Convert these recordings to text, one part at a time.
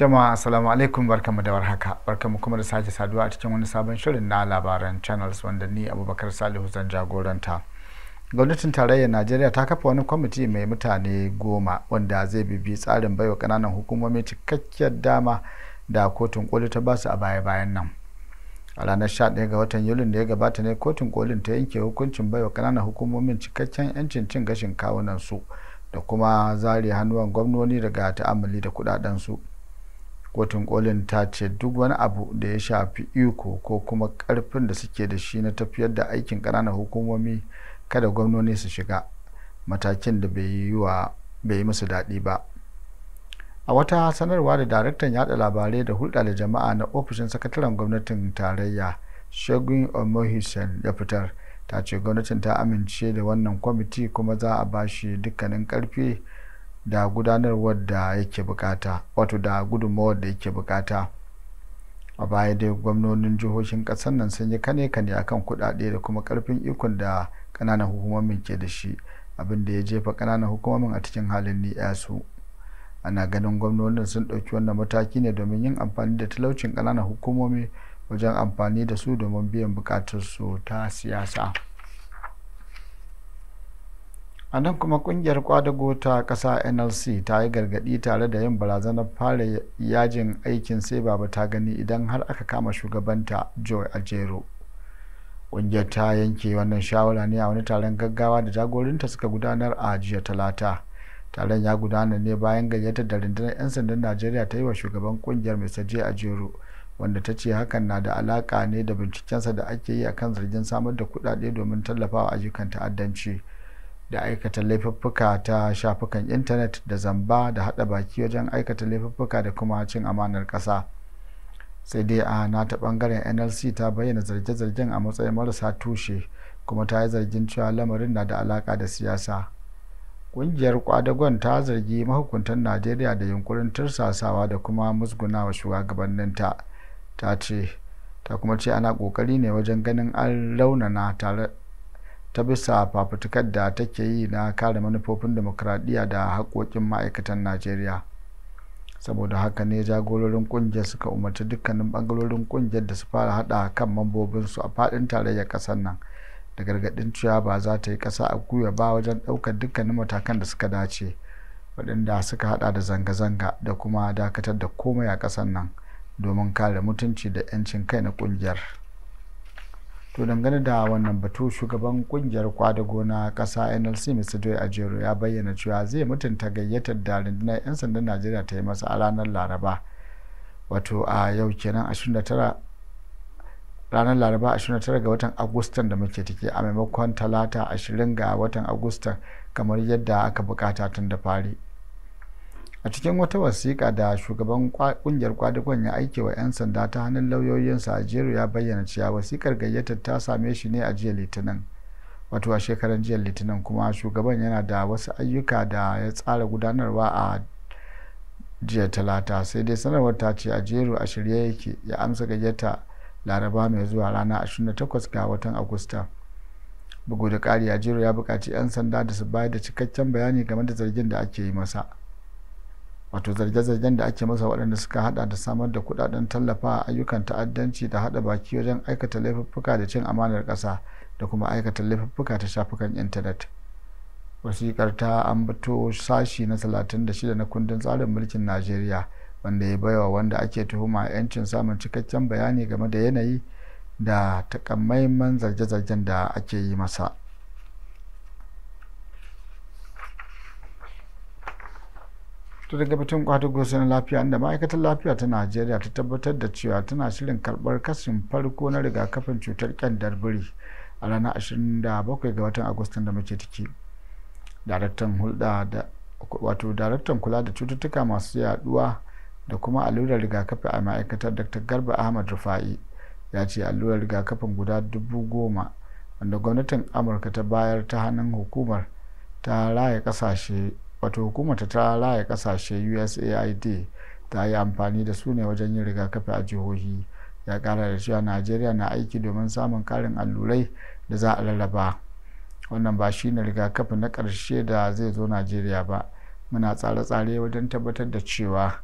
Jama'a assalamu alaikum, barkamu da warhaka, barkamu kuma da sake saduwa a cikin wani sabon shirin na labaran channels wanda ni Abubakar Salihu zan jagoranta. Gwamnatin tarayyar Najeriya ta kafa wani kwamiti mai mutane 10 wanda zai bibi tsarin baiwa kananan hukumomi cikakkiyar dama da kotun koli ta basu a baya-bayan nan. A ranar 11 ga watan Yulin da ya gabata ne kotun kolin ta yanke hukuncin baiwa kananan hukumomin cikakken 'yancin cin gashin kawunan su da kuma zare hannuwan gwamnoni daga ta'ammali da kudaden su. Kotun kolin ta ce duk wani abu da ya shafi iko ko kuma karfin da suke da shi na tafiyar da aikin ƙananan hukumomi kada gwamnoni su shiga, matakin da bai yi musu daɗi ba. A wata sanarwa da daraktan yada labarai da hulɗa da jama'a na ofishin sakataren gwamnatin tarayya Segun Omohisen ya fitar, ta ce gwamnatin ta amince da wannan kwamiti kuma za a bashi dukkanin karfi da gudanarwar da yake bukata, wato da gudunmawar da yake bukata. A baya dai gwamnonin jihohin kasar nan sun yi kane-kane akan kudade da kuma karfin ikon da kananan hukumomin ke da shi, abin da ya jefa kananan hukumomin a cikin halin ni'yasu. Ana ganin gwamnonin sun ɗauki wannan mataki ne domin yin amfani da talaucin kananan hukumomi wajen amfani da su domin biyan bukatarsu ta siyasa. A nan kuma kungiyar kwadago ta ƙasa NLC ta yi gargaɗi tare da yin barazanar fara yajin aikin sai baba ta gani idan har aka kama shugabanta Joe Ajaero. Kungiyar ta yanke wannan shawara ne a wani taron gaggawa da jagorinta suka gudanar a jiya Talata. Taron ya gudana ne bayan gayyatar da rundunar 'yan sandan Najeriya ta yi wa shugaban kungiyar Mr. Joe Ajaero, wanda ta ce hakan na da alaka ne da bincikensa da ake yi akan zargin samar da kuɗaɗe domin tallafawa ayyukan ta'addanci da aikata laifuffuka ta shafukan intanet da zamba da hada baki wajen aikata laifuffuka da kuma cin amanar ƙasa. Sai dai a nata bangaren NLC ta bayyana zarge-zargen a matsayin marasa tushe kuma ta yi zargin cewa lamarin na da alaka da siyasa. Kungiyar kwadagon ta zargi mahukuntan Najeriya da yunkurin tursasawa da kuma musgunawa shugabanninta. Ta kuma ce ana kokari ne wajen ganin an raunana ta bisa fafutukar da take yi na kare manufofin demokradiyya da haƙoƙin ma'aikatan Najeriya. Saboda haka ne jagororin ƙungiyar suka umarci dukkanin ɓangarorin ƙungiyar da su fara haɗa kan mambobinsu a faɗin tarayyar ƙasar nan da gargaɗin cewa ba za ta yi ƙasa a gwiwa ba wajen ɗaukar dukkanin matakan da suka dace, waɗanda suka haɗa da zanga-zanga da kuma dakatar da komai a ƙasar nan domin kare mutunci da 'yancin kai na ƙungiyar. To dangane da wannan batu, shugaban kungiyar kwadago na kasa NLC Mr. Joe Ajaero ya bayyana cewa zai mutunta gayyatar da rundunar 'yan sandan Najeriya ta yi masa a ranar Laraba, wato a yau kenan ranar Laraba 29 ga watan Agustan da muke ciki a maimakon Talata 20 ga watan Agustan kamar yadda aka bukata tun da fari. A cikin wata wasiƙa da shugaban kungiyar kwadagon ya aike wa 'yan sanda ta hannun lauyoyinsa, Ajaero ya bayyana cewa wasiƙar gayyatar ta same shi ne a jiya Litinin, wato a shekaran jiya Litinin, kuma shugaban yana da wasu ayyuka da ya tsara gudanarwa a jiya Talata. Sai dai sanarwar ta ce Ajaero a shirye yake ya amsa gayyata Laraba mai zuwa rana 28 ga watan Agusta. Bugu da ƙari, Ajaero ya buƙaci 'yan sanda da su bayar da cikakken bayani game da zargin da ake yi masa, wato zarge-zargen da ake masa waɗanda suka hada da samar da kudaden tallafa a ayyukan ta'addanci da hada baki wajen aikata laifuffuka da cin amanar ƙasa da kuma aikata laifuffuka ta shafukan intanet. Wasiƙar ta ambato sashi na 36 na kundin tsarin mulkin Najeriya, wanda ya baiwa wanda ake tuhuma 'yancin samun cikakken bayani game da yanayi da takamaiman zarge-zargen da ake yi masa. Daga batun kwadago na lafiya, inda ma'aikatar lafiya ta Najeriya ta tabbatar da cewa tana shirin karbar kashin farko na rigakafin cutar kyandar biri a ranar 27 ga watan Agustan da muke ciki. Daraktan kula da cututtuka masu yaduwa da kuma allurar rigakafi a ma'aikatar Dr. Garba Ahmad Rufa'i ya ce allurar rigakafin guda 10,000 wanda gwamnatin Amurka ta bayar ta hannun hukumar ta raya kasashe USAID ta yi amfani da su ne wajen yin rigakafi a jihohi. Ya kara da cewa Najeriya na aiki domin samun karin allurai da za a rarraba. Wannan ba shi ne rigakafi na ƙarshe da zai zo Najeriya ba. Muna tsare-tsare wajen tabbatar da cewa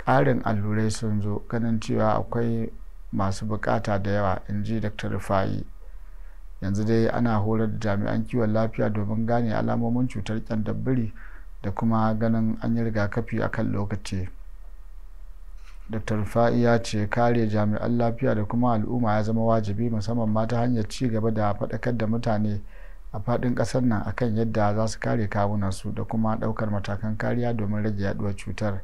ƙarin allurai sun zo ganin cewa akwai masu bukata da yawa, in ji dr. Rufai. Yanzu dai ana horar da jami'an kiwon lafiya domin gane alamomin cutar kyandabbiri da kuma ganin an yi rigakafi a kan lokaci. dr. Rufai ya ce kare jami'an lafiya da kuma al'umma ya zama wajibi, musamman ma ta hanyar ci gaba da faɗakar da mutane a faɗin ƙasar nan akan yadda za su kare kawunansu da kuma ɗaukar matakan kariya domin rage yaduwar cutar.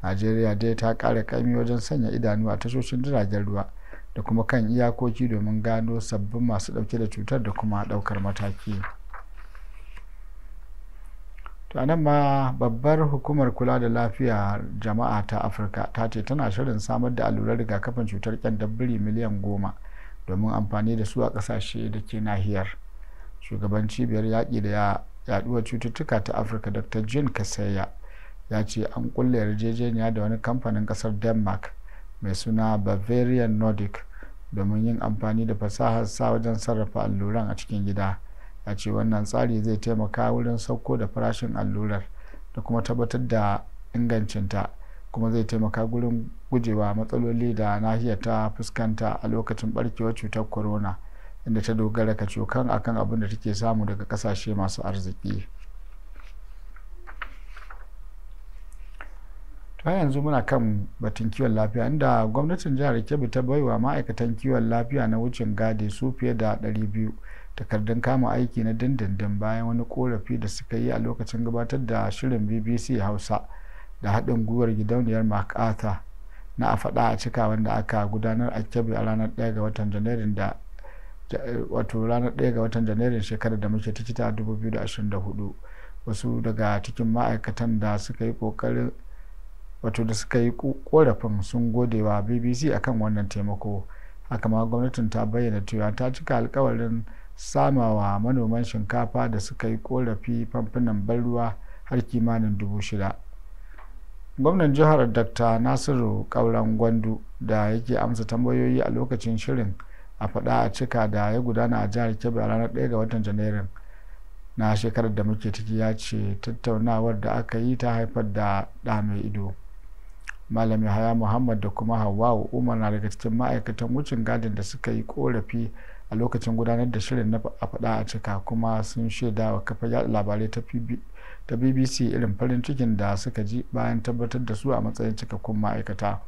Najeriya dai ta ƙara ƙaimi wajen sanya idanu a tashoshin jiragen ruwa da kuma kan iyakoki domin gano sabbin masu ɗauke da cutar da kuma ɗaukar mataki. To nan ma babbar hukumar kula da lafiya jama'a ta Afirka ta ce tana shirin samar da allurar rigakafin cutar kyandabbiri miliyan 10 domin amfani da su a ƙasashe da ke nahiyar. Shugaban cibiyar yaƙi da yaduwar cututtuka ta Afirka Dr. Jean Kaseya ya ce an kulle yarjejeniya da wani kamfanin ƙasar Denmark mai suna Bavarian Nordic domin yin amfani da fasahar sa wajen sarrafa alluran a cikin gida. Ya ce wannan tsari zai taimaka wurin sauko da farashin allurar da kuma tabbatar da ingancinta, kuma zai taimaka gurin gujewa matsaloli da nahiyar ta fuskanta a lokacin barkewar cutar corona, inda ta dogara kacokan akan abin da take samu daga kasashe masu arziki. ta yanzu muna kan batun kiwon lafiya, inda gwamnatin jihar Kebbi ta baiwa ma'aikatan kiwon lafiya na wucin gadi su fiye da 200 takardun kama aiki na dindindin bayan wani korafi da suka yi a lokacin gabatar da shirin BBC Hausa da haɗin gwiwar gidauniyar MacArthur na a faɗa a cika, wanda aka gudanar a Kebbi a ranar 1 ga watan Janairun shekarar da muke ciki ta 2024. Wasu daga cikin ma'aikatan da suka yi korafin sun gode wa BBC akan wannan taimako. Haka ma gwamnatin ta bayyana cewa ta cika alkawarin samawa manoman shinkafa da suka yi korafi famfunan ban ruwa har kimanin 6,000. Gwamnan jihar Dr. Nasiru Kauran Gwandu da yake amsa tambayoyi a lokacin shirin a faɗa a cika da ya gudana a jihar Kebbi a ranar 1 ga watan Janairun na shekarar da muke ciki ya ce tattaunawar da aka yi ta haifar da ɗa mai ido. Malam Yahaya Muhammad da kuma Hawwa'u Umar na daga cikin ma'aikatan wucin gadin da suka yi korafi a lokacin gudanar da shirin na a faɗa a cika, kuma sun shaida wa kafar yaɗa labarai ta BBC irin farin cikin da suka ji bayan tabbatar da su a matsayin cikakkun ma'aikata.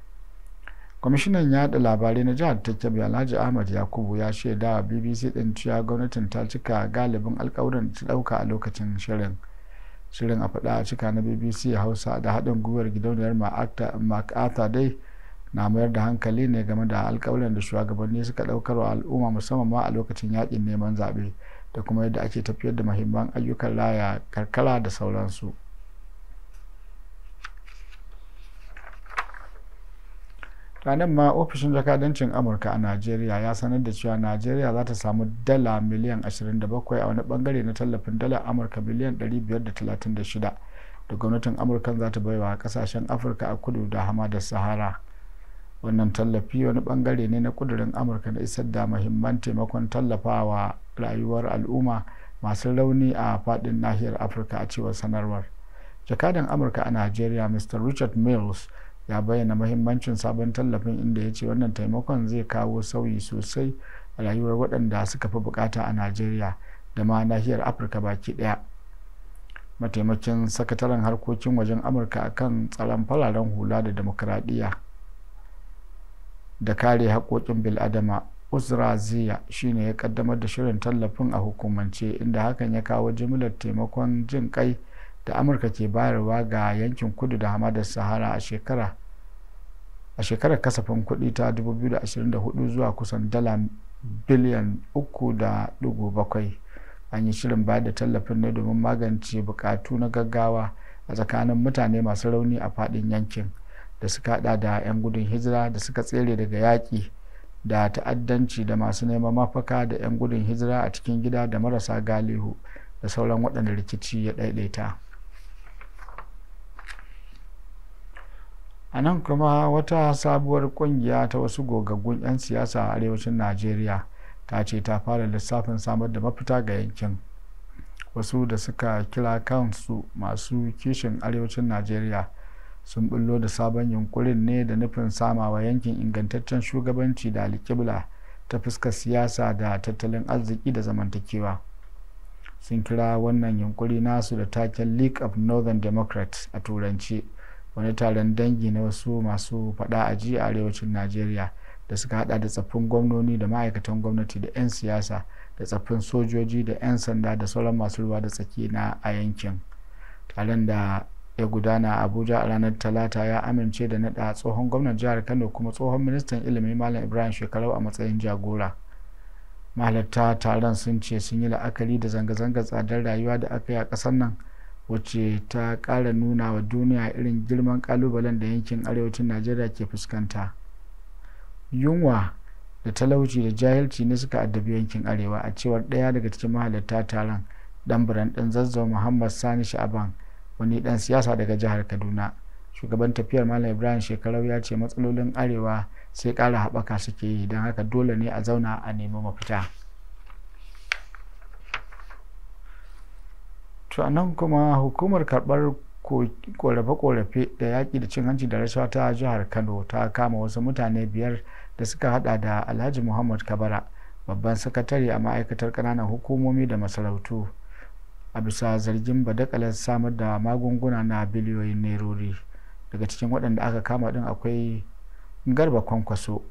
Kwamishinan yaɗa labarai na jihar ta Kebbi Alhaji Ahmad Yakubu ya shaida wa BBC ɗin cewa gwamnatin ta cika galibin alƙawuran da ta ɗauka a lokacin shirin. Shirin a faɗa a cika na BBC Hausa da haɗin gwiwar gidauniyar MacArthur dai na mayar da hankali ne game da alƙawuran da shugabanni suka ɗaukar wa al'umma, musamman ma a lokacin yaƙin neman zaɓe, da kuma yadda ake tafiyar da muhimman ayyukan raya karkara da sauransu. ranar ma ofishin jakadancin Amurka a Najeriya ya sanar da cewa Najeriya za ta samu dala miliyan 27 a wani bangare na tallafin dalar Amurka miliyan 536 da gwamnatin Amurka za ta baiwa kasashen Afirka a kudu da hamadar Sahara. Wannan tallafi wani bangare ne na kudurin Amurka na isar da muhimman taimakon tallafawa rayuwar al'umma masu rauni a fadin nahiyar Afirka, a cewar sanarwar. Jakadan Amurka a Najeriya Mr. Richard Mills ya bayyana mahimmancin sabon tallafin, inda ya ce wannan taimakon zai kawo sauyi sosai a rayuwar waɗanda suka fi bukata a Najeriya da ma nahiyar Afirka baki ɗaya. Mataimakin sakataren harkokin wajen Amurka akan tsaron fararen hula da demokradiyya da kare haƙoƙin bil'adama Uzra Ziya shine ya kaddamar da shirin tallafin a hukumance, inda hakan ya kawo jimillar taimakon jin kai da Amurka ke bayarwa ga yankin kudu da hamadar Sahara a shekarar kasafin kuɗi ta 2024 zuwa kusan dala biliyan 3.7. An yi shirin bayar da tallafin ne domin magance bukatu na gaggawa a tsakanin mutane masu rauni a faɗin yankin, da suka hada da 'yan gudun hijira da suka tsere daga yaƙi da ta'addanci, da masu neman mafaka, da 'yan gudun hijira a cikin gida, da marasa galihu, da sauran waɗanda rikici ya ɗaiɗaita. A nan kuma wata sabuwar kungiya ta wasu gogaggun 'yan siyasa a arewacin Najeriya ta ce ta fara lissafin samar da mafita ga yankin. Wasu da suka kira kansu masu kishin arewacin Najeriya sun bullo da sabon yunkurin ne da nufin samawa yankin ingantaccen shugabanci da alƙibla ta fuskar siyasa da tattalin arziki da zamantakewa. Sun kira wannan yunkuri nasu da taken League of Northern Democrats a turanci, wani taron dangi na wasu masu faɗa a ji a arewacin Najeriya da suka hada da tsaffin gwamnoni da ma'aikatan gwamnati da 'yan siyasa da tsaffin sojoji da 'yan sanda da sauran masu ruwa da tsaki na a yankin. Taron da ya gudana a Abuja a ranar Talata ya amince da naɗa tsohon gwamnan jihar Kano kuma tsohon ministan ilimi Malam Ibrahim Shekarau a matsayin jagora. Mahalarta taron sun ce sun yi la'akari da zanga-zangar tsadar rayuwa da aka yi a ƙasar nan, wacce ta ƙara nuna wa duniya irin girman ƙalubalen da yankin arewacin Najeriya ke fuskanta. Yunwa da talauci da jahilci ne suka addabi yankin arewa, a cewar ɗaya daga cikin mahalarta taron, ɗan biran ɗin Zazzau Muhammad Sani Sha'aban, wani ɗan siyasa daga jihar Kaduna. Shugaban tafiyar Malam Ibrahim Shekarau ya ce matsalolin arewa sai ƙara haɓaka suke yi, don haka dole ne a zauna a nemi mafita. To a nan kuma hukumar karɓar korafe-korafe da yaƙi da cin hanci da rashawa ta jihar Kano ta kama wasu mutane 5 da suka hada da Alhaji Muhammad Kabara, babban sakatare a ma'aikatar ƙananan hukumomi da masarautu, a bisa zargin badakalar samar da magunguna na biliyoyin nerori. Daga cikin waɗanda aka kama din akwai Garba Kwankwaso,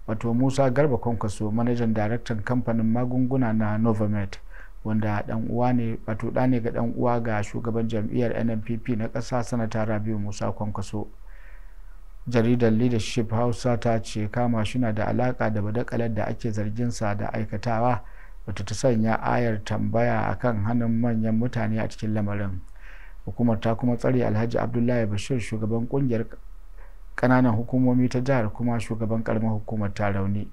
wato Musa Garba Kwankwaso, manajan daraktan kamfanin magunguna na Novamed, wanda dan uwa ne, wato da ne ga dan uwa ga shugaban jam'iyyar NNPP na ƙasa Sanata Rabiu Musa Kwankwaso. Jaridar Leadership Hausa ta ce kama shi na da alaka da badakalar da ake zargin sa da aikatawa, wata ta sanya ayar tambaya akan hannun manyan mutane a cikin lamarin. Hukumar ta kuma tsare Alhaji Abdullahi Bashir, shugaban kungiyar kananan hukumomi ta jihar kuma shugaban karamar hukumar Tarauni.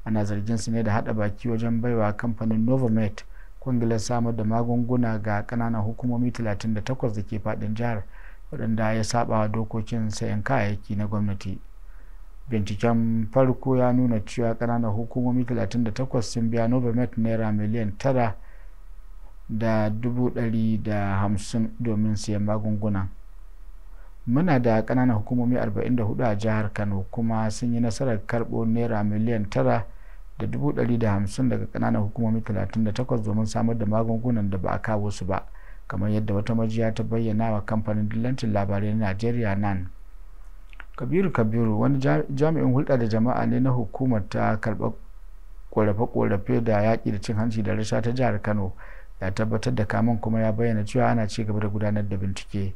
Ana zargin su ne da hada baki wajen baiwa kamfanin Novamed kungilar samar da magunguna ga kananan hukumomi 38 da ke fadin jihar, waɗanda ya saba wa dokokin sayan kayayyaki na gwamnati. Binciken farko ya nuna cewa kananan hukumomi 38 sun biya Novamed naira miliyan 9,150 domin siyan magungunan. Muna da kananan hukumomi 44 a jihar Kano kuma sun yi nasarar karɓo naira miliyan 9,150 daga kananan hukumomi 38 domin samar da magungunan da ba a kawo su ba, kamar yadda wata majiya ta bayyana wa kamfanin dillancin labarai na Najeriya NAN. Kabiru wani jami'in hulɗa da jama'a ne na hukumar ta karɓar ƙorafe-ƙorafe da yaƙi da cin hanci da rashawa ta jihar Kano, ya tabbatar da kamen kuma ya bayyana cewa ana ci gaba da gudanar da bincike.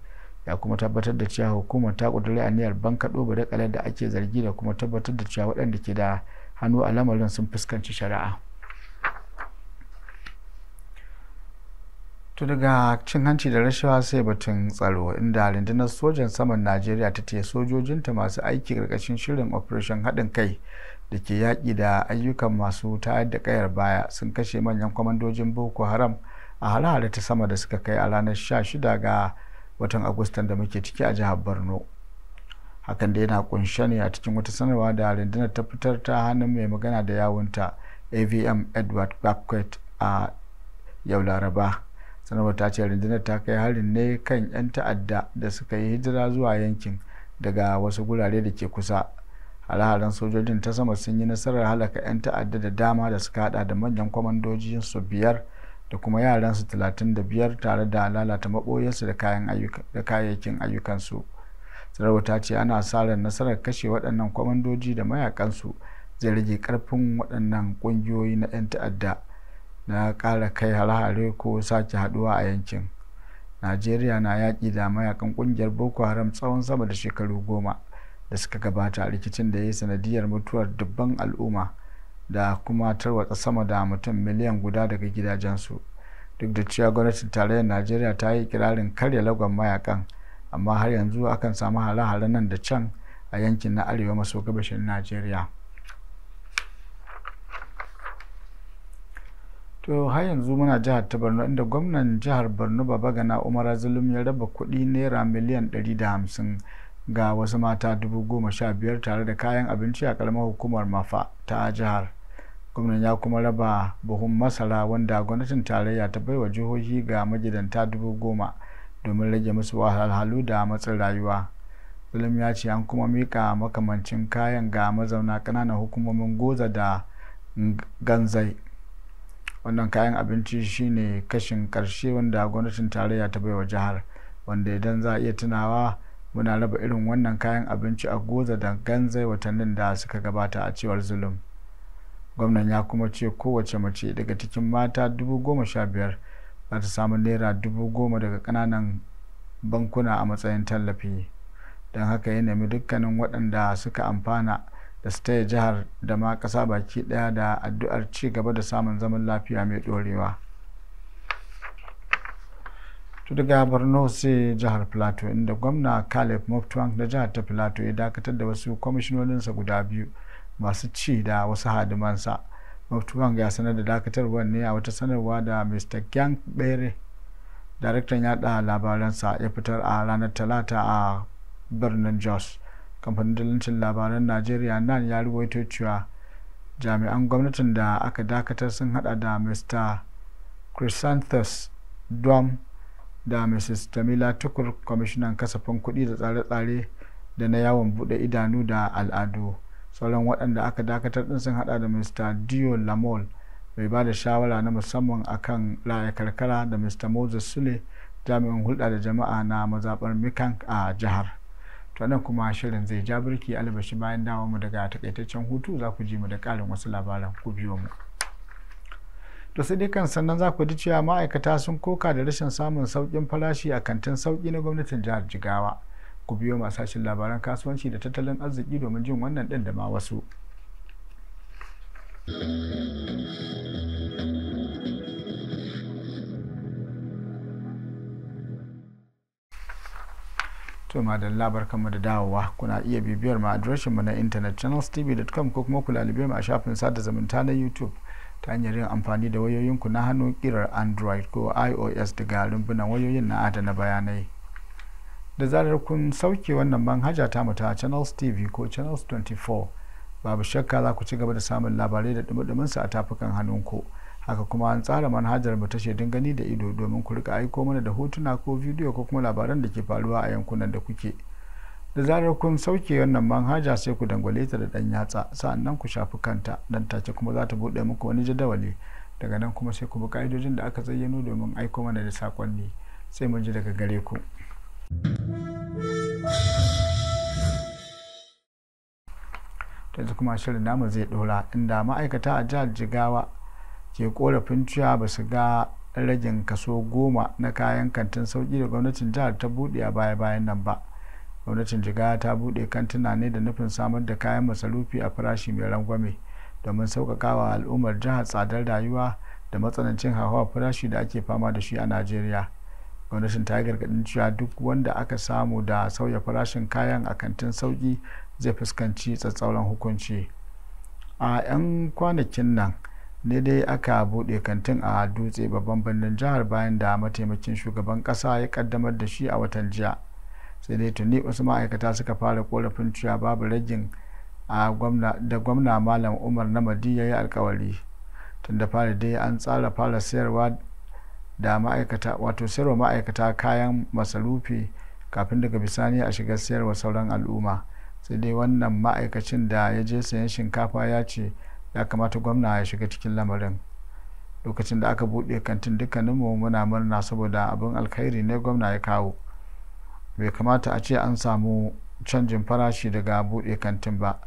Ya kuma tabbatar da cewa hukumar ta ƙudiri aniyar bankaɗo badakalar da ake zargi da kuma tabbatar da cewa waɗanda ke da hannu a lamarin sun fuskanci shari'a. To daga cin hanci da rashawa sai batun tsaro, inda rundunar sojan saman Najeriya ta ce sojojinta masu aiki ƙarƙashin shirin operation haɗin kai da ke yaƙi da ayyukan masu tayar da ƙayar baya sun kashe manyan kwamandojin Boko Haram a hare-hare ta sama da suka kai a ranar 16 ga watan Agustan da muke ciki a jihar Borno. Hakan da yana kunshe ne a cikin wata sanarwa da rundunar ta fitar ta hannun mai magana da yawunta AVM Edward Backwet a yau Laraba. Sanarwar ta ce rundunar ta kai harin ne kan 'yan ta'adda da suka yi hijira zuwa yankin daga wasu gurare da ke kusa. Hare-haren sojojin ta sama sun yi nasarar halaka 'yan ta'adda da dama da suka hada da manyan kwamandojin su 5 da kuma yaran su 35 tare da lalata maboyarsu da kayayyakin ayyukansu. Sanarwar ta ce ana sa ran nasarar kashe waɗannan kwamandoji da mayakansu zai rage karfin waɗannan ƙungiyoyi na 'yan ta'adda na ƙara kai hare-hare ko sake haɗuwa a yankin. Najeriya na yaƙi da mayakan ƙungiyar Boko Haram tsawon sama da shekaru 10 da suka gabata, a rikicin da ya yi sanadiyar mutuwar dubban al'umma da kuma tarwatsa sama da mutum miliyan guda daga gidajensu. Duk da cewa gwamnatin tarayyar Najeriya ta yi kirarin karya lagon mayakan, amma har yanzu akan samu hare-hare nan da can a yankin na arewa maso gabashin Najeriya. To har yanzu muna jihar ta Borno, inda gwamnan jihar Borno Babagana Umar Zulum ya raba kuɗi naira miliyan 150 ga wasu mata 15,000 tare da kayan abinci a karamar hukumar Mafa ta jihar. Gwamnan ya kuma raba buhun masara wanda gwamnatin tarayya ta baiwa jihohi ga magidanta 10,000 domin rage musu wahalhalu da matsin rayuwa. zulum ya ce an kuma mika makamancin kayan ga mazauna ƙananan hukumomin goza da ganzai. Wannan kayan abinci shine kashin karshe wanda gwamnatin tarayya ta baiwa jihar, wanda idan za a iya tunawa muna raba irin wannan kayan abinci a goza da ganzai watannin da suka gabata, a cewar zulum. Gwamnan ya kuma ce kowace mace daga cikin mata 15,000 za ta samu naira 10,000 daga kananan bankuna a matsayin tallafi. Don haka ya nemi dukkanin waɗanda suka amfana da su taya jihar da ma ƙasa baki ɗaya da addu'ar ci gaba da samun zaman lafiya mai ɗorewa. Daga Borno sai jihar Plateau, inda gwamna Caleb Mutfwang na jihar ta Plateau ya dakatar da wasu kwamishinoninsa guda 2 masu ci da wasu hadimansa. Mutfwang ya sanar da dakatarwar ne a wata sanarwa da Mr. Gyang Bere, daraktan yada labaransa, ya fitar a ranar Talata a birnin Jos. Kamfanin dalancin labaran Najeriya nan ya ruwaito cewa jami'an gwamnatin da aka dakatar sun hada da Mr. Chrysanthus Dom da Mrs. Tamila Tukur, kwamishinan kasafin kuɗi da tsare-tsare da na yawon bude idanu da al'adu. Sauran waɗanda aka dakatar din sun hada da Mr. Dio Lamol, mai ba da shawara na musamman akan raya karkara, da Mr. Moses Sule, jami'in hulɗa da jama'a na mazaɓar Mikan a jihar. To nan kuma shirin zai ja birki albashi bayan dawo mu daga takaitaccen hutu za ku ji mu da ƙarin wasu labaran, ku biyo mu. To sai dai kan sannan za ku ji cewa ma'aikata sun koka da rashin samun sauƙin farashi a kantin sauƙi na gwamnatin jihar Jigawa. Ku biyo mu a sashen labaran kasuwanci da tattalin arziki domin jin wannan ɗin da ma wasu. To madalla, barkanmu da dawowa. Kuna iya bibiyar mu a adireshinmu na intanet channelstv.com ko kuma ku lalube mu a shafin sada zumunta na YouTube ta hanyar yin amfani da wayoyinku na hannu kirar Android ko iOS daga rumbunan wayoyin na adana bayanai. Da zarar kun sauke wannan manhaja ta mu ta Channels TV ko Channels 24, babu shakka za ku ci gaba da samun labarai da dumudumin su a tafukan hannunku. Haka kuma an tsara manhajar mu ta shaidun gani da ido domin ku rika aiko mana da hotuna ko bidiyo ko kuma labaran da ke faruwa a yankunan da kuke. Da zarar kun sauke wannan manhaja sai ku dangwale ta da dan yatsa, sa'annan ku shafi kanta, dan take kuma za ta bude muku wani jadawali. Daga nan kuma sai ku bi ka'idojin da aka zayyano domin aiko mana da sakonni. Sai mun ji daga gare ku. Yanzu kuma shirin namu zai dora, inda ma'aikata a jihar Jigawa ke korafin cewa ba su ga ragin kaso 10 na kayan kantin sauki da gwamnatin jihar ta bude a baya-bayan nan ba. Gwamnatin Jigawa ta bude kantuna ne da nufin samar da kayan masarufi a farashi mai rangwame domin sauƙaƙawa al'ummar jihar tsadar rayuwa da matsanancin hauhawar farashi da ake fama da shi a Najeriya. Gwamnatin ta yi gargaɗin cewa duk wanda aka samu da sauya farashin kayan a kantin sauki zai fuskanci tsatsauran hukunci. A 'yan kwanakin nan ne dai aka bude kantin a Dutse, babban birnin jihar, bayan da mataimakin shugaban kasa ya kaddamar da shi a watan jiya. Sai dai tuni wasu ma'aikata suka fara korafin cewa babu ragin da gwamna Malam Umar Namadi ya yi alkawari. Tun da fari dai an tsara fara sayarwa ma'aikata kayan masarufi kafin daga bisani a shiga sayarwa sauran al'umma. Sai dai wannan ma'aikacin da ya je sayan shinkafa ya ce ya kamata gwamna ya shiga cikin lamarin. Lokacin da aka buɗe kantin dukkaninmu muna murna saboda abin alkhairi ne gwamna ya kawo. Bai kamata a ce an samu canjin farashi daga buɗe kantin ba.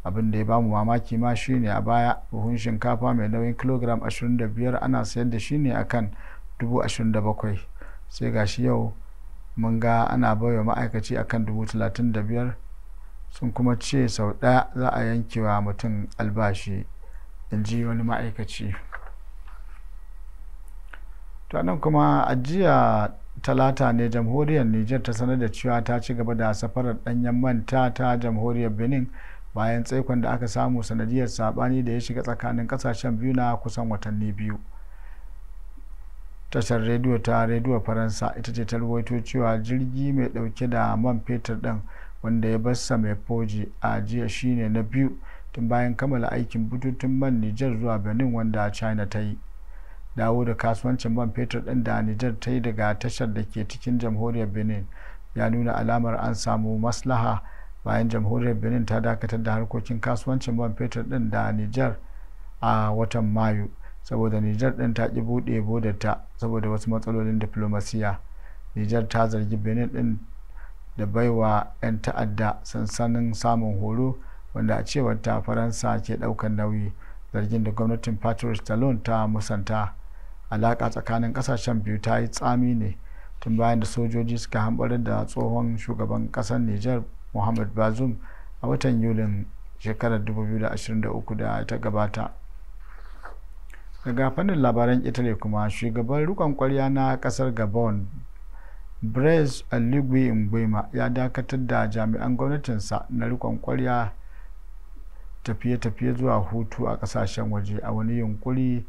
Abin da ya bamu mamaki ma shine a baya buhun shinkafa mai nauyin kilogram 25 ana sayar da shi ne akan 27,000. Sai gashi yau mun ga ana baiwa ma'aikaci akan 35,000. Sun kuma ce sau ɗaya za a yankewa mutum albashi, in ji wani ma'aikaci. To nan kuma a jiya Talata ne jamhuriyar Nijar ta sanar da cewa ta ci gaba da safarar ɗanyen manta ta jamhuriyar Benin bayan tsaikon da aka samu sanadiyar sabani da ya shiga tsakanin kasashen biyu na kusan watanni 2. Tashar rediyo ta rediyo Faransa ita ce ta ruwaito cewa jirgi mai dauke da man fetur ɗin wanda ya bassa mai foji a jiya shine na 2 tun bayan kammala aikin bututun man Nijar zuwa Benin wanda China ta yi. Dawo da kasuwancin man fetur ɗin da Nijar ta yi daga tashar da ke cikin jamhuriyar Benin ya nuna alamar an samu maslaha bayan jamhuriyar benin ta dakatar da harkokin kasuwancin man fetur din da niger a watan mayu saboda niger din ta ki buɗe bodarta saboda wasu matsalolin diflomasiya. niger ta zargi benin din da baiwa 'yan ta'adda sansanin samun horo wanda a cewar ta faransa ke ɗaukar nauyi, zargin da gwamnatin patrice talon ta musanta. Alaƙa tsakanin ƙasashen biyu ta yi tsami ne tun bayan da sojoji suka hamɓarar da tsohon shugaban ƙasar niger mohamed bazoum a watan yulin shekarar 2023 da ta gabata. Daga fannin labaran italy kuma, shugaban rikon kwarya na kasar gabon Blaise Oligui Nguema ya dakatar da jami'an gwamnatinsa na rikon kwarya tafiye-tafiye zuwa hutu a kasashen waje a wani yunkuri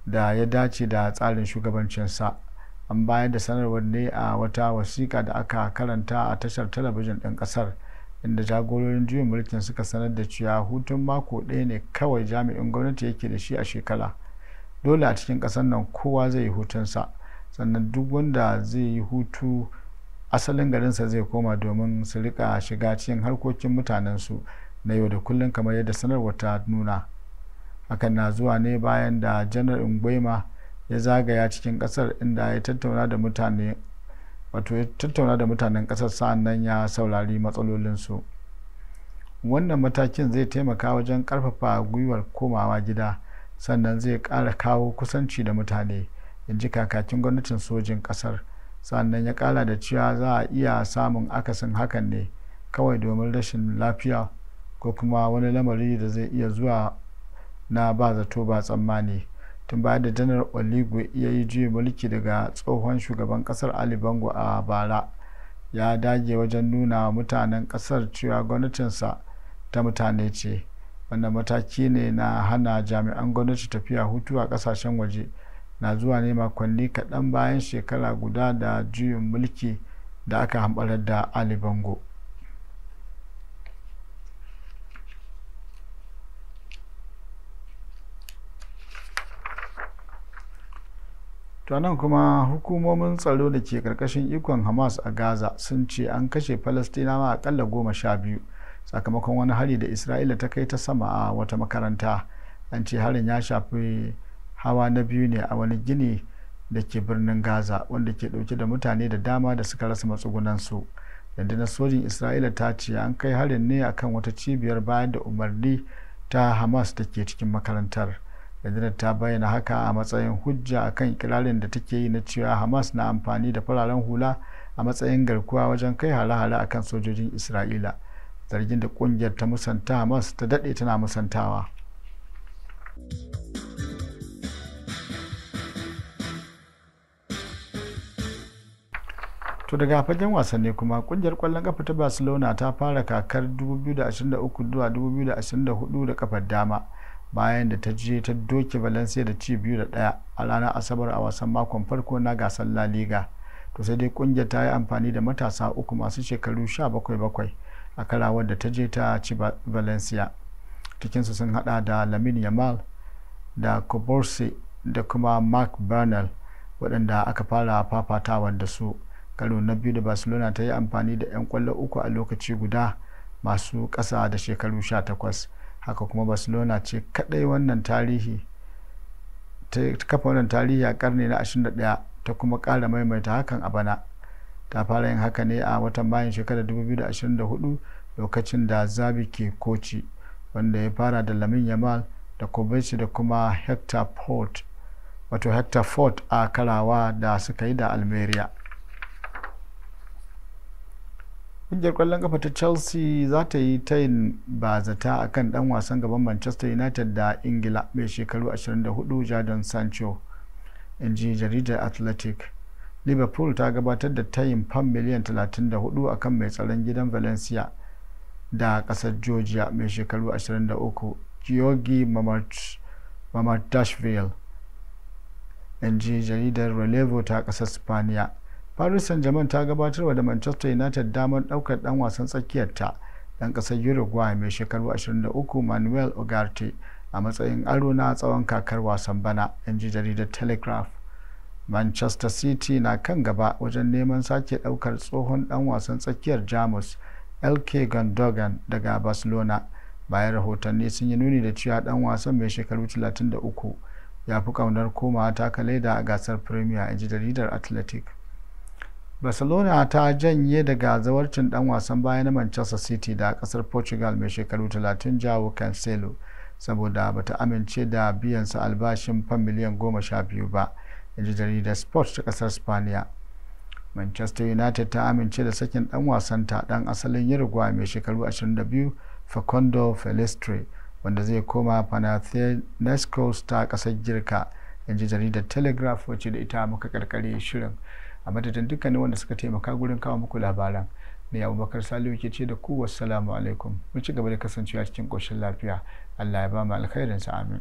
da ya dace da tsarin shugabancinsa. An bayar da sanarwar ne a wata wasiƙa da aka karanta a tashar talabijin ɗin ƙasar, inda jagororin juyin mulkin suka sanar da cewa hutun mako ɗaya ne kawai jami'in gwamnati yake da shi a shekara. Dole a cikin ƙasar nan kowa zai yi hutunsa, sannan duk wanda zai yi hutu asalin garinsa zai koma domin su rika shiga cikin harkokin mutanensu na yau da kullum kamar yadda sanarwar ta nuna. Hakan na zuwa ne bayan da janar Nguema ya zagaya cikin kasar inda ya tattauna da mutanen kasar, sa'an nan ya saurari matsalolinsu. Wannan matakin zai taimaka wajen karfafa gwiwar komawa gida, sannan zai kara kawo kusanci da mutane, in ji kakakin gwamnatin sojin kasar. Sannan ya kara da cewa za a iya samun akasin hakan ne kawai domin rashin lafiya ko kuma wani lamari da zai iya zuwa na ba zato ba tsammani. Tun bayan da janar Oligui ya yi juyin mulki daga tsohon shugaban kasar Ali Bongo a bara, ya dage wajen nuna wa mutanen kasar cewa gwamnatinsa ta mutane ce. Wannan mataki ne na hana jami'an gwamnati tafiya hutu a kasashen waje na zuwa ne makonni kaɗan bayan shekara guda da juyin mulki da aka hamɓarar da Ali Bongo. To nan kuma, hukumomin tsaro da ke karkashin ikon Hamas a Gaza sun ce an kashe Falastinawa akalla 12 sakamakon wani hari da Isra'ila ta kai ta sama a wata makaranta. An ce harin ya shafi hawa na biyu ne a wani gini da ke birnin Gaza wanda ke dauke da mutane da dama da suka rasa matsugunansu. Rundunar sojin Isra'ila ta ce an kai harin ne akan wata cibiyar bayar da umarni ta Hamas da ke cikin makarantar. Rundunar ta bayyana haka a matsayin hujja akan ikirarin da take yi na cewa Hamas na amfani da fararen hula a matsayin garkuwa wajen kai hare-hare akan sojojin Isra'ila, zargin da kungiyar ta musanta. Hamas ta dade tana musantawa. To daga fagen wasanni kuma, kungiyar kwallon kafa ta Barcelona ta fara kakar 2023-2024 da kafar dama bayan da ta je ta doke Valencia da ci 2-1 a ranar Asabar a wasan makon farko na gasar La Liga. To sai dai kungiyar ta yi amfani da matasa uku masu shekaru 17 a karawar da ta je ta ci Valencia. Cikinsu sun hada da Lamine Yamal da Koborsi da kuma Marc Bernal, waɗanda aka fara fafatawa da su. Karo na biyu da Barcelona ta yi amfani da 'yan kwallo uku a lokaci guda masu ƙasa da shekaru 18. Haka kuma Barcelona ce kadai ta kafa wannan tarihi a karni na 21 ta kuma kara maimaita hakan a bana. Ta fara yin haka ne a watan Mayun shekarar 2024 lokacin da Xavi ke koci, wanda ya fara da Lamine Yamal da Kovacic da kuma Hector Fort a karawa da suka yi da Almeria. Ƙungiyar ƙwallon kafa ta Chelsea za ta yi tayin bazata a kan ɗan wasan gaban Manchester United da Ingila mai shekaru 24 Jadon Sancho, in ji jaridar Athletic. Liverpool ta gabatar da tayin fam miliyan 34 a kan mai tsaron gidan Valencia da ƙasar Georgia mai shekaru 23 Georgi Mamardashvili, in ji jaridar Relevo ta ƙasar Spaniya. Paris Saint-Germain ta gabatarwa da Manchester United damar daukar dan wasan tsakiyarta dan kasar Uruguay mai shekaru 23 Manuel Ugarte a matsayin aro na tsawon kakar wasan bana, in ji jaridar Telegraph. Manchester City na kan gaba wajen neman sake daukar tsohon dan wasan tsakiyar Jamus LK Gundogan daga Barcelona, bayan rahotanni sun yi nuni da cewa dan wasan mai shekaru 33 ya fi kaunar komawa taka leda a gasar Premier, inji jaridar Athletic. Barcelona ta janye daga zawarcin dan wasan baya na Manchester City da kasar Portugal mai shekaru 30 Joao Cancelo saboda bata amince da biyansa albashin fam miliyan 12 ba, inji jaridar Sport ta kasar Spaniya. Manchester United ta amince da sakin dan wasanta dan asalin Uruguay mai shekaru 22 Facundo Pellistri wanda zai koma Panathinaikos ta kasar Girka, inji jaridar Telegraph, wacce da ita muka karkare shirin. A madadin dukkanin wanda suka taimaka gurin kawo muku labaran, ne Abubakar Salihu ke ce da ku wassalamu alaikum. Mu ci gaba da kasancewa cikin koshin lafiya. Allah ya ba mu alkhairinsa, amin.